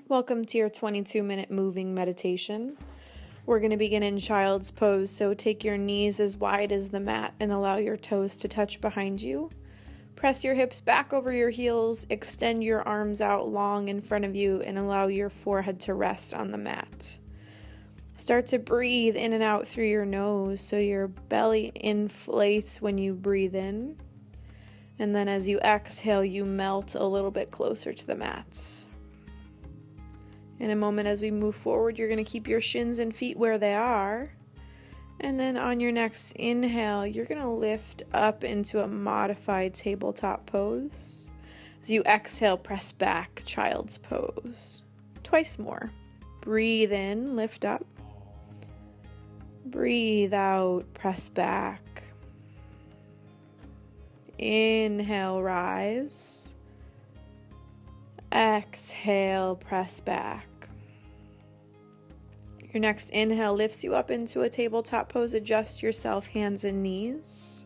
Welcome to your 22-minute moving meditation. We're going to begin in child's pose, so take your knees as wide as the mat and allow your toes to touch behind you. Press your hips back over your heels, extend your arms out long in front of you, and allow your forehead to rest on the mat. Start to breathe in and out through your nose so your belly inflates when you breathe in. And then as you exhale, you melt a little bit closer to the mat. In a moment as we move forward, you're going to keep your shins and feet where they are. And then on your next inhale, you're going to lift up into a modified tabletop pose. As you exhale, press back, child's pose. Twice more. Breathe in, lift up. Breathe out, press back. Inhale, rise. Exhale, press back. Your next inhale lifts you up into a tabletop pose. Adjust yourself, hands and knees.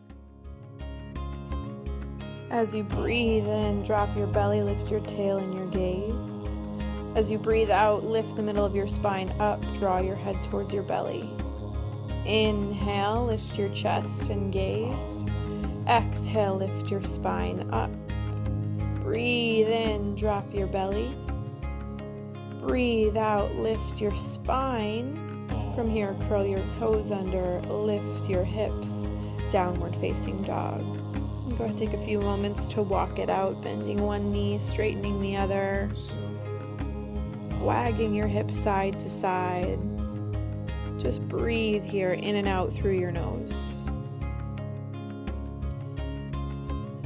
As you breathe in, drop your belly, lift your tail and your gaze. As you breathe out, lift the middle of your spine up, draw your head towards your belly. Inhale, lift your chest and gaze. Exhale, lift your spine up. Breathe in, drop your belly. Breathe out, lift your spine. From here, curl your toes under, lift your hips, downward facing dog. And go ahead and take a few moments to walk it out, bending one knee, straightening the other, wagging your hips side to side. Just breathe here, in and out through your nose.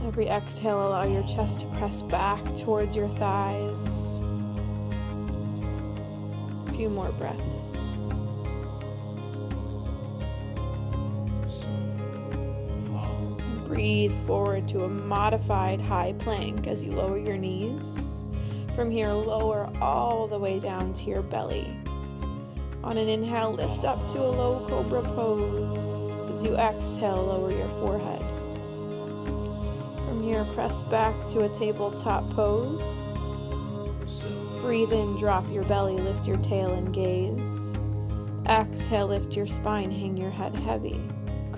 Every exhale, allow your chest to press back towards your thighs. A few more breaths. Breathe forward to a modified high plank as you lower your knees. From here, lower all the way down to your belly. On an inhale, lift up to a low cobra pose. As you exhale, lower your forehead. From here, press back to a tabletop pose. Breathe in, drop your belly, lift your tail and gaze. Exhale, lift your spine, hang your head heavy.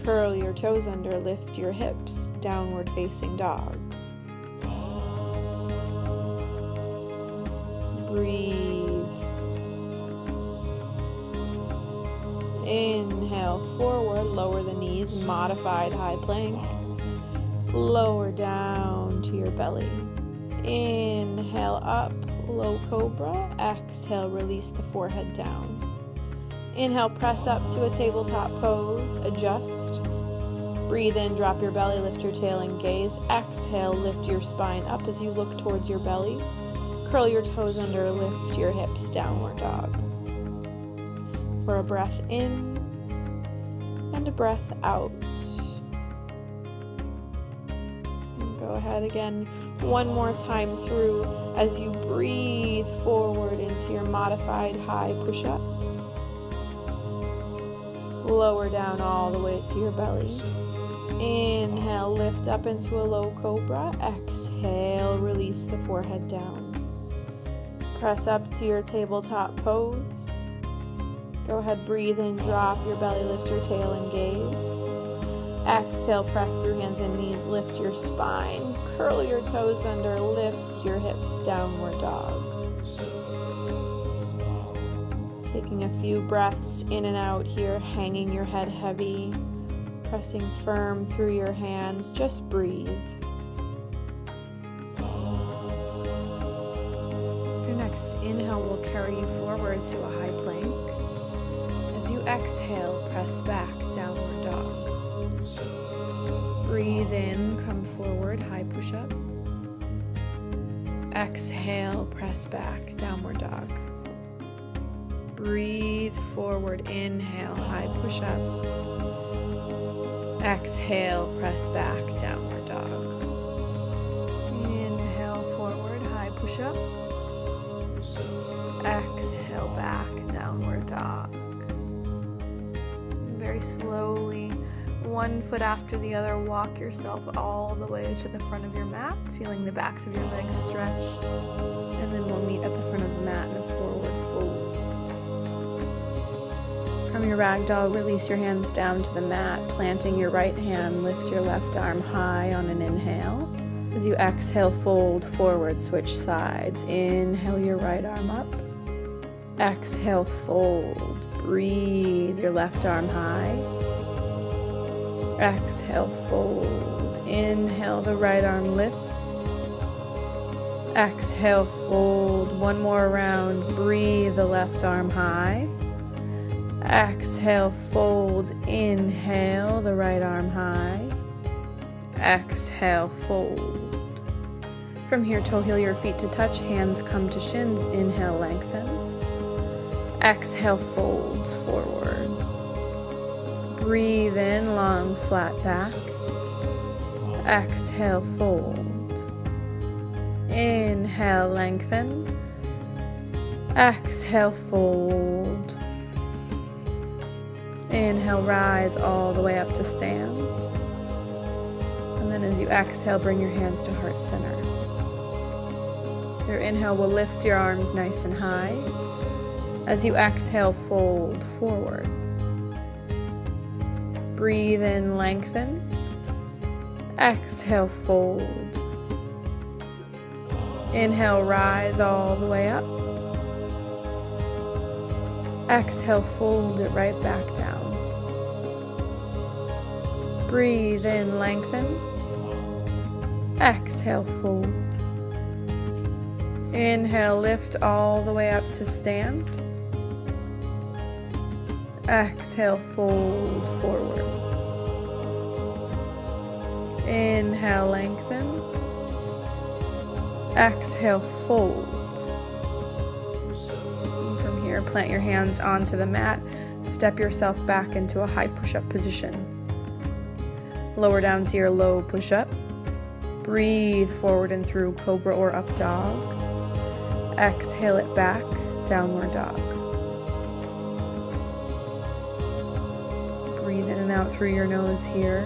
Curl your toes under, lift your hips, downward facing dog. Breathe. Inhale, forward, lower the knees, modified high plank. Lower down to your belly. Inhale up, low cobra. Exhale, release the forehead down. Inhale, press up to a tabletop pose. Adjust. Breathe in, drop your belly, lift your tail and gaze. Exhale, lift your spine up as you look towards your belly. Curl your toes under, lift your hips, downward dog. For a breath in and a breath out. Go ahead again, one more time through as you breathe forward into your modified high push-up. Lower down all the way to your belly. Inhale, lift up into a low cobra. Exhale, release the forehead down. Press up to your tabletop pose. Go ahead, breathe in, drop your belly, lift your tail and gaze. Exhale, press through hands and knees, lift your spine, curl your toes under, lift your hips, downward dog. Taking a few breaths in and out here, hanging your head heavy, pressing firm through your hands, just breathe. Your next inhale will carry you forward to a high plank. As you exhale, press back, downward dog. Breathe in, come forward, high push-up. Exhale, press back, downward dog. Breathe forward, inhale, high push-up. Exhale, press back, downward dog. Inhale, forward, high push-up. Exhale, back, downward dog. Very slowly, one foot after the other, walk yourself all the way to the front of your mat, feeling the backs of your legs stretched. And then we'll meet at the front of the mat in a ragdoll, release your hands down to the mat, planting your right hand, lift your left arm high on an inhale. As you exhale, fold forward, switch sides. Inhale your right arm up. Exhale, fold. Breathe your left arm high. Exhale, fold. Inhale, the right arm lifts. Exhale, fold. One more round. Breathe the left arm high. Exhale, fold. Inhale, the right arm high. Exhale, fold. From here, toe heel your feet to touch, hands come to shins. Inhale, lengthen. Exhale, folds forward. Breathe in, long, flat back. Exhale, fold. Inhale, lengthen. Exhale, fold. Inhale, rise all the way up to stand. And then as you exhale, bring your hands to heart center. Your inhale will lift your arms nice and high. As you exhale, fold forward. Breathe in, lengthen. Exhale, fold. Inhale, rise all the way up. Exhale, fold it right back down. Breathe in, lengthen. Exhale, fold. Inhale, lift all the way up to stand. Exhale, fold forward. Inhale, lengthen. Exhale, fold. And from here, plant your hands onto the mat. Step yourself back into a high push-up position. Lower down to your low push-up. Breathe forward and through cobra or up dog. Exhale it back, downward dog. Breathe in and out through your nose here.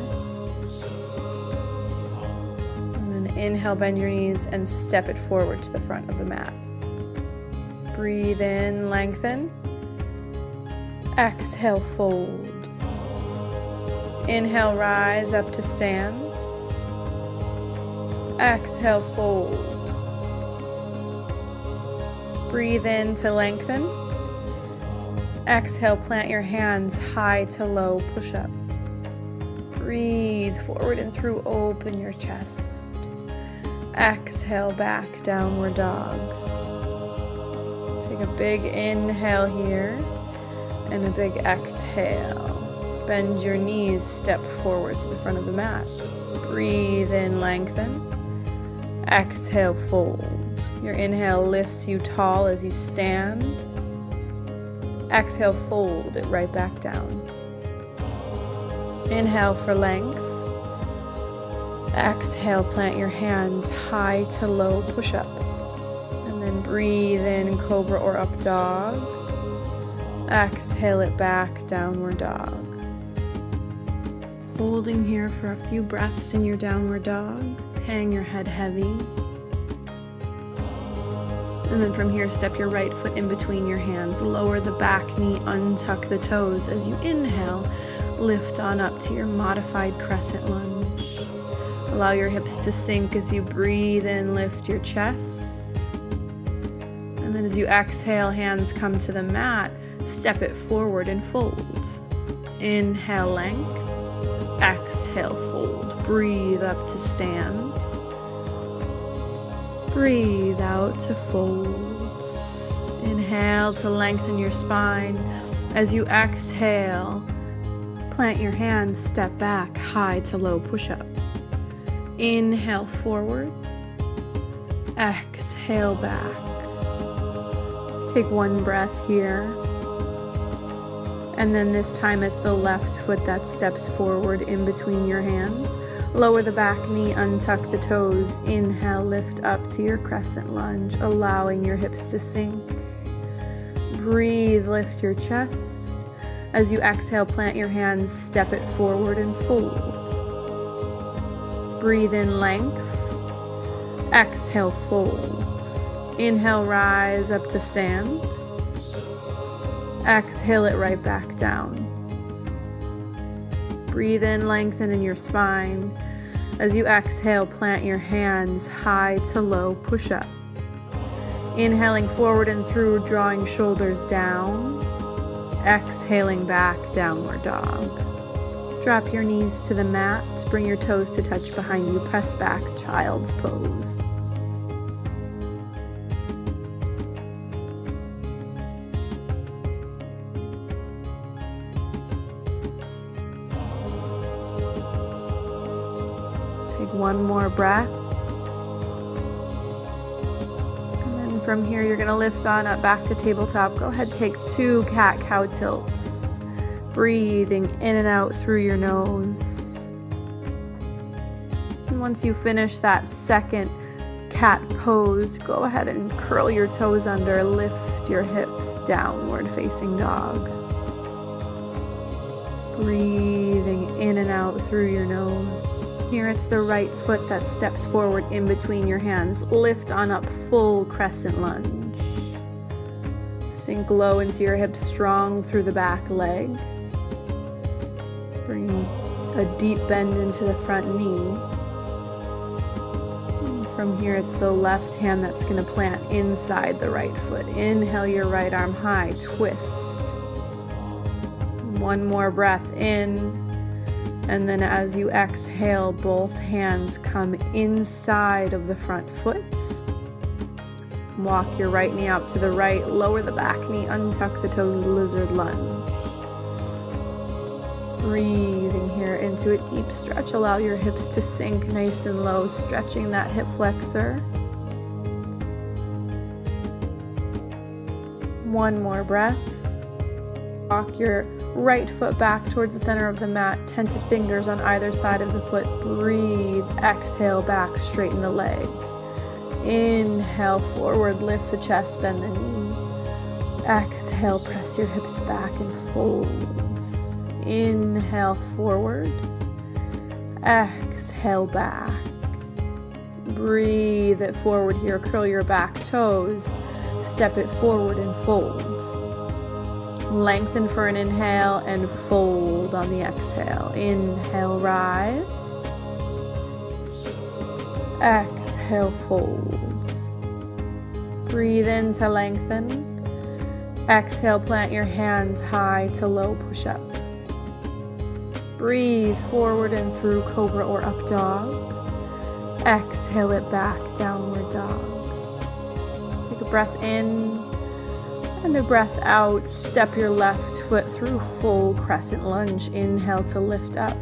And then inhale, bend your knees and step it forward to the front of the mat. Breathe in, lengthen. Exhale, fold. Inhale, rise up to stand. Exhale, fold. Breathe in to lengthen. Exhale, plant your hands high to low, push up. Breathe forward and through, open your chest. Exhale, back, downward dog. Take a big inhale here and a big exhale. Bend your knees, step forward to the front of the mat. Breathe in, lengthen. Exhale, fold. Your inhale lifts you tall as you stand. Exhale, fold it right back down. Inhale for length. Exhale, plant your hands high to low, push up. And then breathe in, cobra or up dog. Exhale it back, downward dog. Holding here for a few breaths in your downward dog. Hang your head heavy. And then from here, step your right foot in between your hands. Lower the back knee, untuck the toes. As you inhale, lift on up to your modified crescent lunge. Allow your hips to sink as you breathe in, lift your chest. And then as you exhale, hands come to the mat. Step it forward and fold. Inhale, length. Exhale, fold. Breathe up to stand. Breathe out to fold. Inhale to lengthen your spine. As you exhale, plant your hands, step back, high to low push-up. Inhale forward. Exhale back. Take one breath here. And then this time it's the left foot that steps forward in between your hands. Lower the back knee, untuck the toes. Inhale, lift up to your crescent lunge, allowing your hips to sink. Breathe, lift your chest. As you exhale, plant your hands, step it forward and fold. Breathe in, length. Exhale, fold. Inhale, rise up to stand. Exhale it right back down. Breathe in, lengthen in your spine. As you exhale, plant your hands high to low push-up. Inhaling forward and through, drawing shoulders down. Exhaling back, downward dog. Drop your knees to the mat. Bring your toes to touch behind you. Press back, child's pose. Take one more breath. And then from here, you're going to lift on up back to tabletop. Go ahead, take 2 cat-cow tilts. Breathing in and out through your nose. And once you finish that second cat pose, go ahead and curl your toes under. Lift your hips, downward facing dog. Breathing in and out through your nose. Here it's the right foot that steps forward in between your hands. Lift on up, full crescent lunge. Sink low into your hips, strong through the back leg. Bring a deep bend into the front knee. And from here it's the left hand that's going to plant inside the right foot. Inhale your right arm high, twist. One more breath in. And then as you exhale, both hands come inside of the front foot. Walk your right knee out to the right, lower the back knee, untuck the toes, lizard lunge. Breathing here into a deep stretch. Allow your hips to sink nice and low, stretching that hip flexor. One more breath. Walk your right foot back towards the center of the mat, tented fingers on either side of the foot. Breathe, exhale back, straighten the leg. Inhale forward, lift the chest, bend the knee. Exhale, press your hips back and fold. Inhale forward. Exhale back. Breathe it forward here, curl your back toes. Step it forward and fold. Lengthen for an inhale and fold on the exhale. Inhale, rise. Exhale, fold. Breathe in to lengthen. Exhale, plant your hands high to low, push up. Breathe forward and through, cobra or up dog. Exhale it back, downward dog. Take a breath in. And a breath out, step your left foot through full crescent lunge. Inhale to lift up.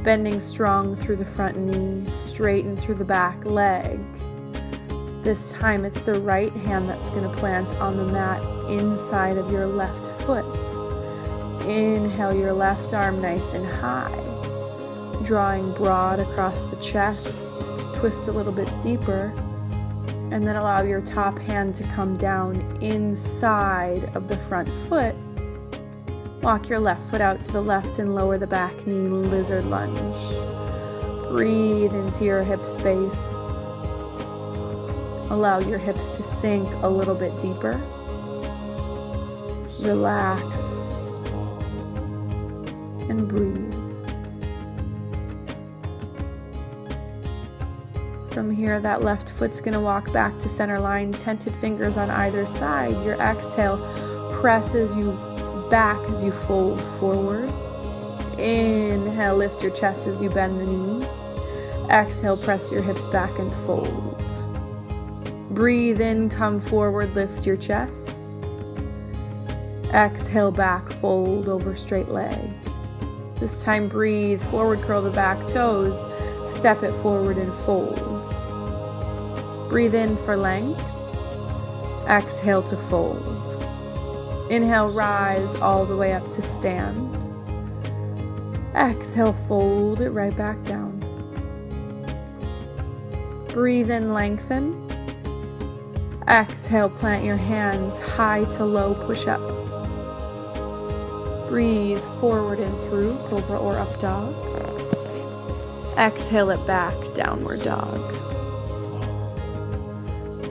Bending strong through the front knee, straighten through the back leg. This time it's the right hand that's going to plant on the mat inside of your left foot. Inhale your left arm nice and high. Drawing broad across the chest. Twist a little bit deeper. And then allow your top hand to come down inside of the front foot. Walk your left foot out to the left and lower the back knee, lizard lunge. Breathe into your hip space. Allow your hips to sink a little bit deeper. Relax and breathe. From here, that left foot's going to walk back to center line, tented fingers on either side. Your exhale presses you back as you fold forward. Inhale, lift your chest as you bend the knee. Exhale, press your hips back and fold. Breathe in, come forward, lift your chest. Exhale, back, fold over straight leg. This time, breathe, forward, curl the back toes. Step it forward and fold. Breathe in for length. Exhale to fold. Inhale, rise all the way up to stand. Exhale, fold it right back down. Breathe in, lengthen. Exhale, plant your hands high to low, push up. Breathe forward and through, cobra or up dog. Exhale it back, downward dog.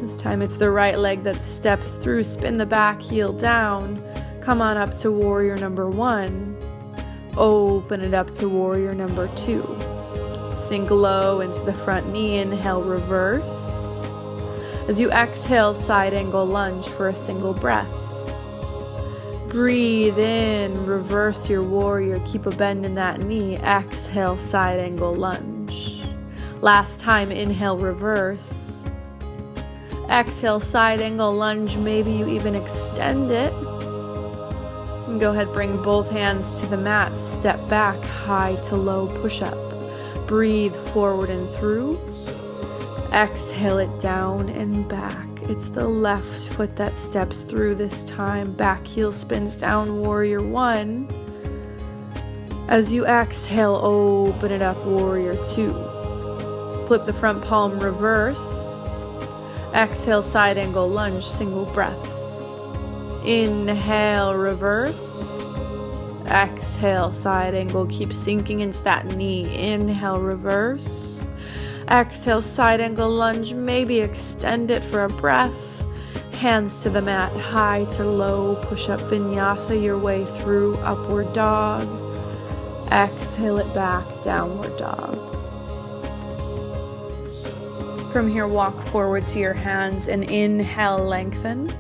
This time it's the right leg that steps through, spin the back heel down, come on up to warrior number one. Open it up to warrior number 2. Sink low into the front knee, inhale, reverse. As you exhale, side angle lunge for a single breath. Breathe in, reverse your warrior, keep a bend in that knee. Exhale, side angle lunge. Last time, inhale, reverse. Exhale, side angle lunge, maybe you even extend it. And go ahead, bring both hands to the mat, step back, high to low push-up. Breathe forward and through. Exhale it down and back. It's the left foot that steps through this time. Back heel spins down, warrior 1. As you exhale, open it up, warrior 2. Flip the front palm, reverse. Exhale, side angle lunge, single breath. Inhale, reverse. Exhale, side angle, keep sinking into that knee. Inhale, reverse. Exhale, side angle lunge, maybe extend it for a breath. Hands to the mat, high to low, push up vinyasa your way through, upward dog. Exhale it back, downward dog. From here, walk forward to your hands and inhale, lengthen.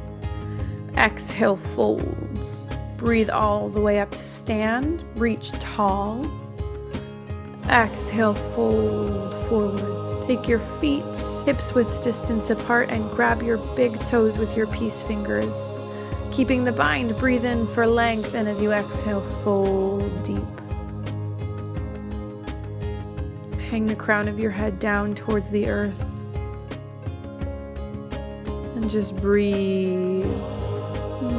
Exhale, folds. Breathe all the way up to stand, reach tall. Exhale, fold forward. Take your feet hips width distance apart and grab your big toes with your peace fingers. Keeping the bind, breathe in for length, and as you exhale, fold deep. Hang the crown of your head down towards the earth. And just breathe.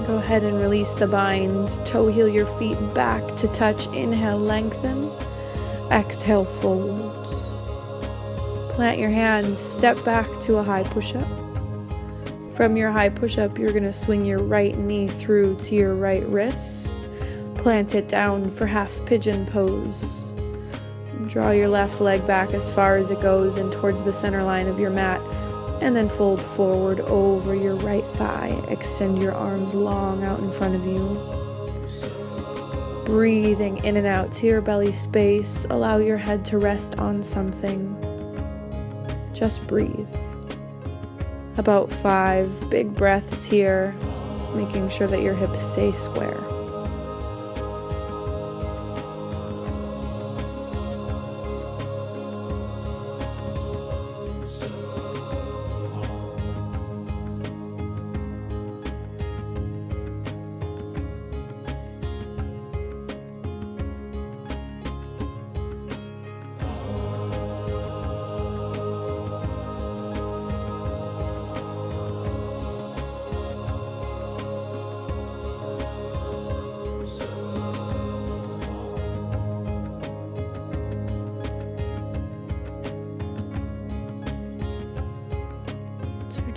Go ahead and release the bind. Toe heel your feet back to touch. Inhale, lengthen. Exhale, fold. Plant your hands, step back to a high push-up. From your high push-up, you're going to swing your right knee through to your right wrist. Plant it down for half pigeon pose. Draw your left leg back as far as it goes and towards the center line of your mat. And then fold forward over your right thigh. Extend your arms long out in front of you. Breathing in and out to your belly space. Allow your head to rest on something. Just breathe. About 5 big breaths here, making sure that your hips stay square.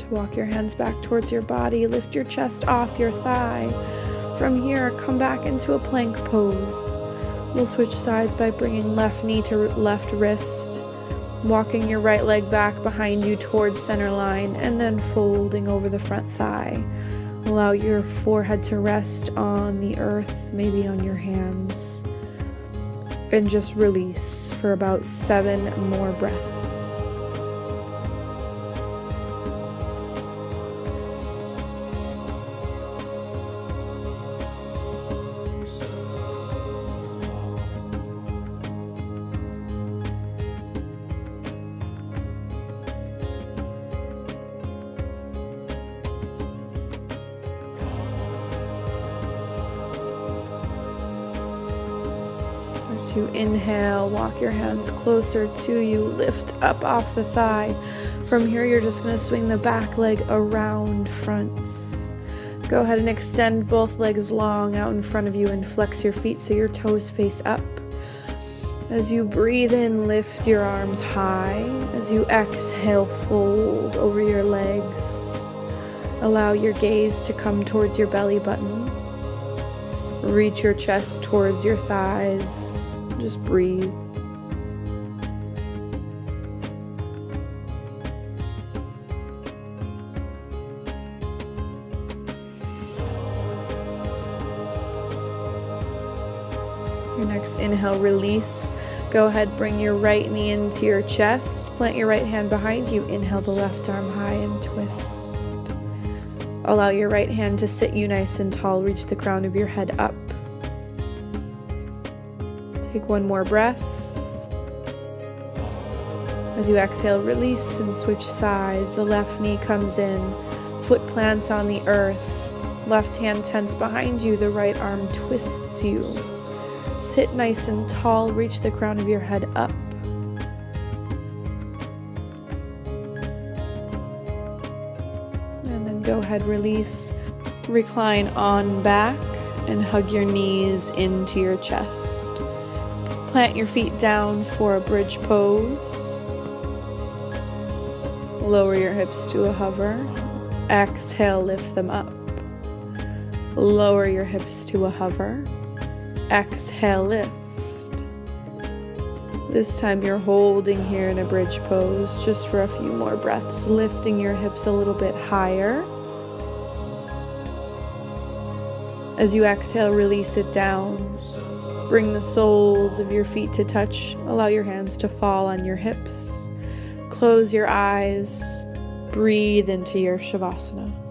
Walk your hands back towards your body. Lift your chest off your thigh. From here, come back into a plank pose. We'll switch sides by bringing left knee to left wrist, walking your right leg back behind you towards center line, and then folding over the front thigh. Allow your forehead to rest on the earth, maybe on your hands. And just release for about 7 more breaths. To inhale, walk your hands closer to you, lift up off the thigh. From here, you're just going to swing the back leg around front. Go ahead and extend both legs long out in front of you and flex your feet so your toes face up. As you breathe in, lift your arms high. As you exhale, fold over your legs. Allow your gaze to come towards your belly button. Reach your chest towards your thighs. Just breathe. Your next inhale, release. Go ahead, bring your right knee into your chest. Plant your right hand behind you. Inhale the left arm high and twist. Allow your right hand to sit you nice and tall. Reach the crown of your head up. Take one more breath. As you exhale, release and switch sides. The left knee comes in. Foot plants on the earth. Left hand tense behind you. The right arm twists you. Sit nice and tall. Reach the crown of your head up. And then go ahead, release. Recline on back and hug your knees into your chest. Plant your feet down for a bridge pose. Lower your hips to a hover. Exhale, lift them up. Lower your hips to a hover. Exhale, lift. This time you're holding here in a bridge pose just for a few more breaths, lifting your hips a little bit higher. As you exhale, release it down. Bring the soles of your feet to touch. Allow your hands to fall on your hips. Close your eyes. Breathe into your Shavasana.